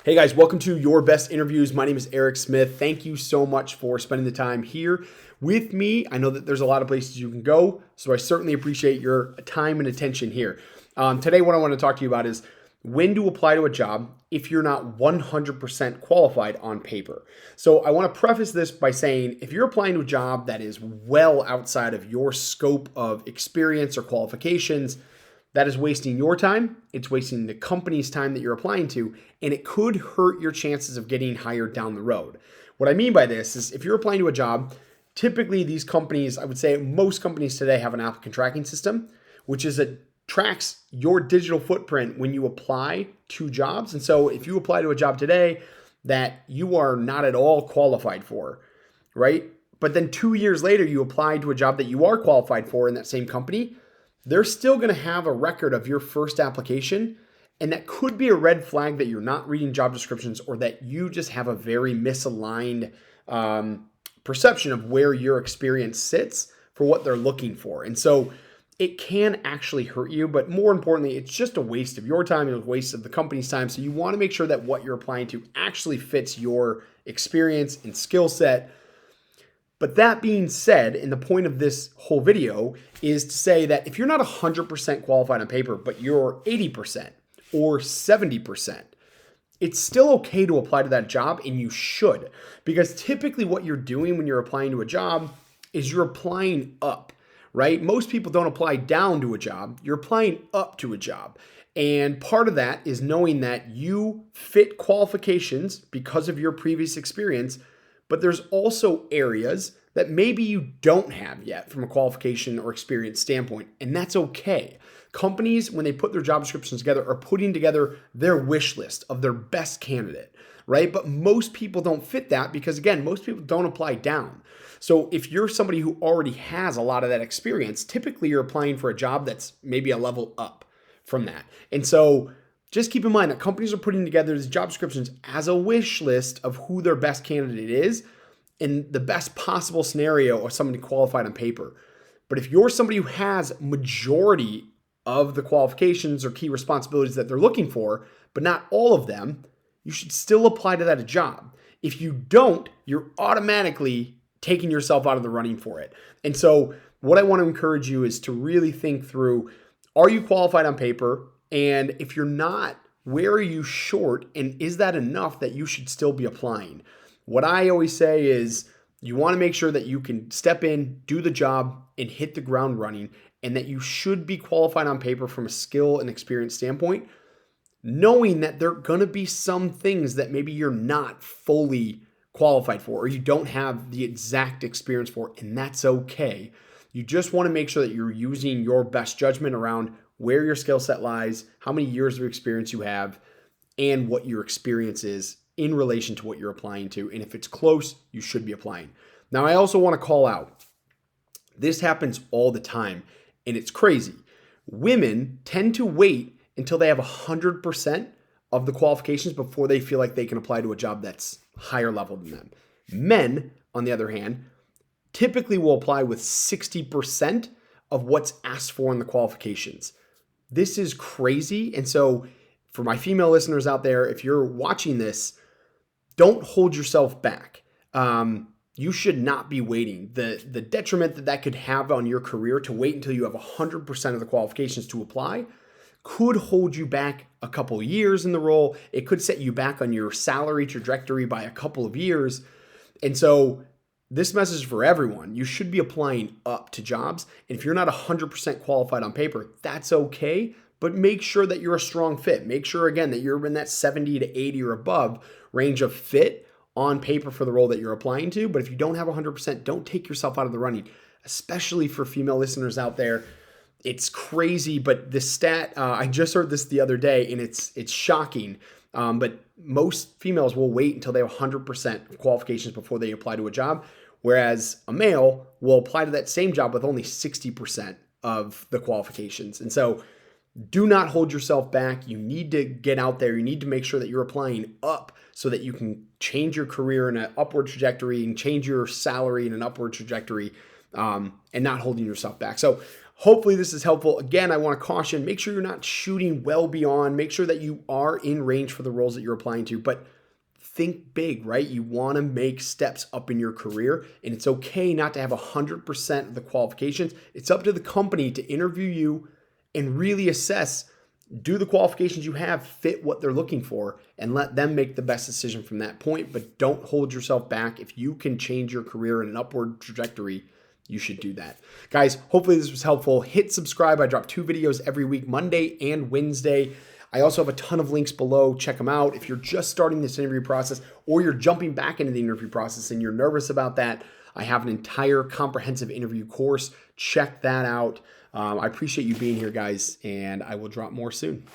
Hey guys, welcome to Your Best Interviews. My name is Eric Smith. Thank you so much for spending the time here with me. I know that there's a lot of places you can go, so I certainly appreciate your time and attention here. Today, what I want to talk to you about is when to apply to a job if you're not 100% qualified on paper. So I want to preface this by saying if you're applying to a job that is well outside of your scope of experience or qualifications, that is wasting your time, it's wasting the company's time that you're applying to, and it could hurt your chances of getting hired down the road. What I mean by this is if you're applying to a job, typically these companies, I would say most companies today have an applicant tracking system, which is it tracks your digital footprint when you apply to jobs. And so if you apply to a job today that you are not at all qualified for, right? But then 2 years later, you apply to a job that you are qualified for in that same company, they're still going to have a record of your first application. And that could be a red flag that you're not reading job descriptions or that you just have a very misaligned perception of where your experience sits for what they're looking for. And so it can actually hurt you, but more importantly, it's just a waste of your time and a waste of the company's time. So you want to make sure that what you're applying to actually fits your experience and skill set. But that being said, and the point of this whole video is to say that if you're not 100% qualified on paper, but you're 80% or 70%, it's still okay to apply to that job, and you should. Because typically what you're doing when you're applying to a job is you're applying up, right? Most people don't apply down to a job. You're applying up to a job. And part of that is knowing that you fit qualifications because of your previous experience, but there's also areas that maybe you don't have yet from a qualification or experience standpoint, and that's okay. Companies, when they put their job descriptions together, are putting together their wish list of their best candidate, right? But most people don't fit that because, again, most people don't apply down. So if you're somebody who already has a lot of that experience, typically you're applying for a job that's maybe a level up from that. And so just keep in mind that companies are putting together these job descriptions as a wish list of who their best candidate is in the best possible scenario of somebody qualified on paper. But if you're somebody who has majority of the qualifications or key responsibilities that they're looking for, but not all of them, you should still apply to that job. If you don't, you're automatically taking yourself out of the running for it. And so what I want to encourage you is to really think through, are you qualified on paper? And if you're not, where are you short? And is that enough that you should still be applying? What I always say is you want to make sure that you can step in, do the job, and hit the ground running, and that you should be qualified on paper from a skill and experience standpoint, knowing that there are going to be some things that maybe you're not fully qualified for or you don't have the exact experience for, and that's okay. You just want to make sure that you're using your best judgment around where your skill set lies, how many years of experience you have, and what your experience is in relation to what you're applying to. And if it's close, you should be applying. Now, I also want to call out, this happens all the time, and it's crazy. Women tend to wait until they have 100% of the qualifications before they feel like they can apply to a job that's higher level than them. Men, on the other hand, typically will apply with 60% of what's asked for in the qualifications. This is crazy. And so for my female listeners out there, if you're watching this, don't hold yourself back. You should not be waiting. The detriment that could have on your career to wait until you have 100% of the qualifications to apply could hold you back a couple of years in the role. It could set you back on your salary trajectory by a couple of years. And so this message is for everyone. You should be applying up to jobs. And if you're not 100% qualified on paper, that's okay. But make sure that you're a strong fit. Make sure, again, that you're in that 70 to 80 or above range of fit on paper for the role that you're applying to. But if you don't have 100%, don't take yourself out of the running, especially for female listeners out there. It's crazy, but the stat, I just heard this the other day, and it's shocking. But most females will wait until they have 100% of qualifications before they apply to a job, whereas a male will apply to that same job with only 60% of the qualifications. And so do not hold yourself back. You need to get out there. You need to make sure that you're applying up so that you can change your career in an upward trajectory and change your salary in an upward trajectory, and not holding yourself back. So Hopefully this is helpful. Again, I want to caution, make sure you're not shooting well beyond, make sure that you are in range for the roles that you're applying to, but think big, right? You want to make steps up in your career, and it's okay not to have 100% of the qualifications. It's up to the company to interview you and really assess, do the qualifications you have fit what they're looking for, and let them make the best decision from that point. But don't hold yourself back. If you can change your career in an upward trajectory, you should do that. Guys, hopefully this was helpful. Hit subscribe. I drop 2 videos every week, Monday and Wednesday. I also have a ton of links below. Check them out. If you're just starting this interview process or you're jumping back into the interview process and you're nervous about that, I have an entire comprehensive interview course. Check that out. I appreciate you being here, guys, and I will drop more soon.